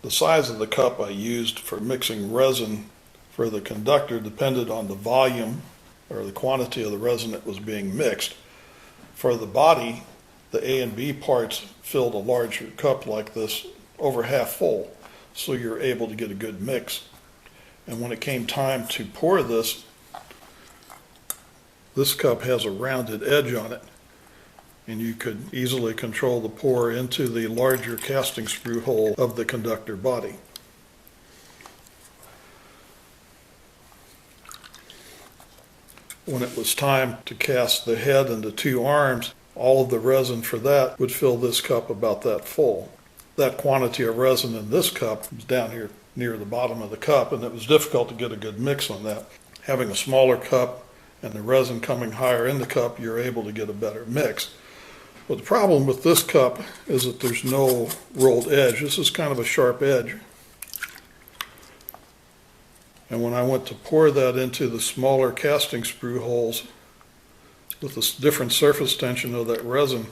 The size of the cup I used for mixing resin for the conductor depended on the volume or the quantity of the resin that was being mixed. For the body, the A and B parts filled a larger cup like this, over half full, so you're able to get a good mix. And when it came time to pour this cup has a rounded edge on it, and you could easily control the pour into the larger casting screw hole of the conductor body. When it was time to cast the head and the two arms, all of the resin for that would fill this cup about that full. That quantity of resin in this cup was down here near the bottom of the cup, and it was difficult to get a good mix on that. Having a smaller cup and the resin coming higher in the cup, you're able to get a better mix. But the problem with this cup is that there's no rolled edge. This is kind of a sharp edge. And when I went to pour that into the smaller casting screw holes with a different surface tension of that resin,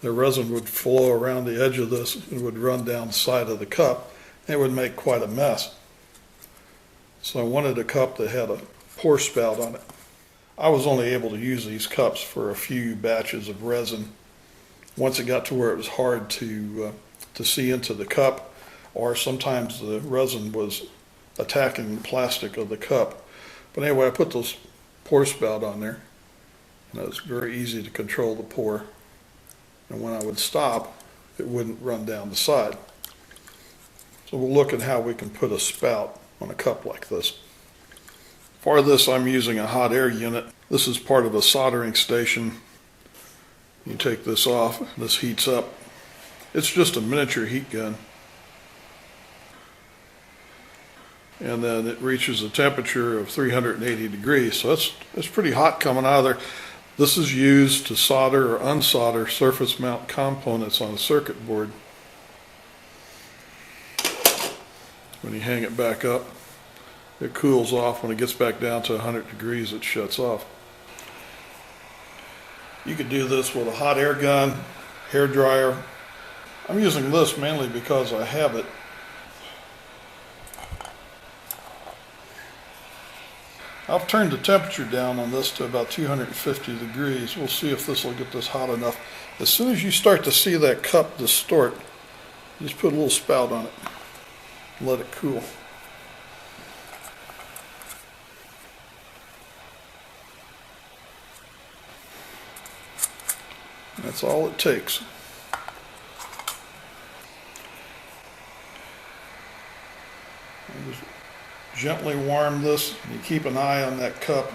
the resin would flow around the edge of this and would run down the side of the cup, and it would make quite a mess. So I wanted a cup that had a pour spout on it. I was only able to use these cups for a few batches of resin. Once it got to where it was hard to see into the cup, or sometimes the resin was attacking the plastic of the cup. But anyway, I put this pour spout on there, and it was very easy to control the pour. And when I would stop, it wouldn't run down the side. So we'll look at how we can put a spout on a cup like this. For this, I'm using a hot air unit. This is part of a soldering station. You take this off, this heats up. It's just a miniature heat gun. And then it reaches a temperature of 380 degrees. So it's pretty hot coming out of there. This is used to solder or unsolder surface mount components on a circuit board. When you hang it back up, it cools off. When it gets back down to 100 degrees, it shuts off. You could do this with a hot air gun, hair dryer. I'm using this mainly because I have it. I've turned the temperature down on this to about 250 degrees. We'll see if this will get this hot enough. As soon as you start to see that cup distort, just put a little spout on it and let it cool. That's all it takes. Just gently warm this. You keep an eye on that cup,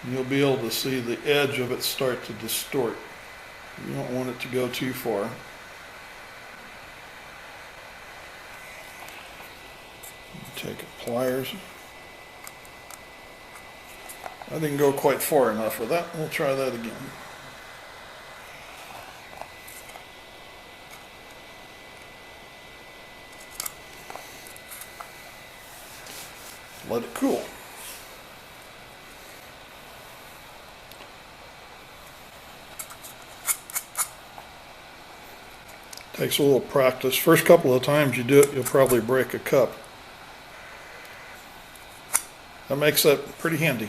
and you'll be able to see the edge of it start to distort. You don't want it to go too far. Take pliers. I didn't go quite far enough for that. We'll try that again. Let it cool. Takes a little practice. First couple of times you do it, you'll probably break a cup. That makes that pretty handy.